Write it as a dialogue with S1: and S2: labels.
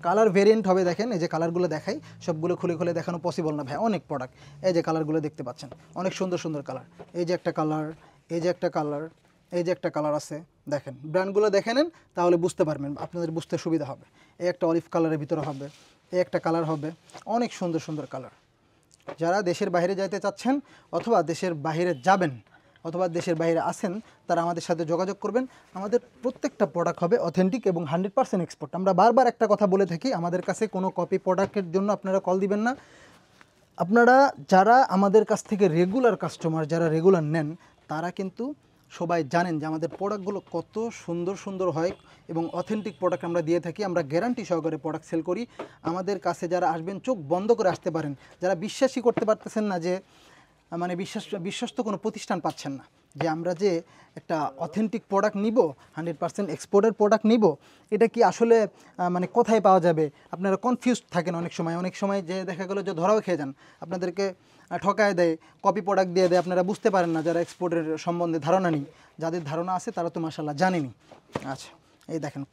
S1: Colour variant হবে দেখেন, এই যে কালারগুলো দেখাই, সবগুলো খুলে খুলে দেখানো পসিবল না ভাই, অনেক প্রোডাক্ট। এই যে কালারগুলো দেখতে পাচ্ছেন, অনেক সুন্দর সুন্দর কালার। এই যে একটা কালার, এই যে একটা কালার, এই যে একটা কালার আছে, দেখেন ব্র্যান্ডগুলো দেখে নেন তাহলে বুঝতে পারবেন, আপনাদের বুঝতে সুবিধা হবে। এই একটা অলিভ কালারের ভিতরে হবে, এই একটা কালার হবে, অনেক সুন্দর সুন্দর কালার। যারা দেশের বাইরে যাইতে চাচ্ছেন অথবা দেশের বাইরে যাবেন অথবা দেশের বাইরে আছেন, তারা আমাদের সাথে যোগাযোগ করবেন। আমাদের প্রত্যেকটা প্রোডাক্ট হবে অথেন্টিক এবং 100% এক্সপোর্ট। আমরা বারবার একটা কথা বলে থাকি, আমাদের কাছে কোনো কপি প্রোডাক্টের জন্য আপনারা কল দিবেন না। আপনারা যারা আমাদের কাছ থেকে রেগুলার কাস্টমার, যারা রেগুলার নেন, তারা কিন্তু সবাই জানেন যে আমাদের প্রোডাক্টগুলো কত সুন্দর সুন্দর হয় এবং অথেন্টিক প্রোডাক্ট আমরা দিয়ে থাকি। আমরা গ্যারান্টি সহকারে প্রোডাক্ট সেল করি। আমাদের কাছে যারা আসবেন চোখ বন্ধ করে আসতে পারেন। যারা বিশ্বাসই করতে পারতেছেন না যে মানে বিশ্বস্ত কোনো প্রতিষ্ঠান পাচ্ছেন না যে আমরা যে একটা অথেন্টিক প্রোডাক্ট নিব, 100% এক্সপোর্টের প্রোডাক্ট নিব, এটা কি আসলে মানে কোথায় পাওয়া যাবে, আপনারা কনফিউজড থাকেন অনেক সময় যে দেখা গেলো যে ধরাও খেয়ে যান, আপনাদেরকে ঠকায় দেয়, কপি প্রোডাক্ট দিয়ে দেয়, আপনারা বুঝতে পারেন না, যারা এক্সপোর্টের সম্বন্ধে ধারণা নেই। যাদের ধারণা আছে তারা তো মাশাআল্লাহ জানেনি। আচ্ছা, এই দেখেন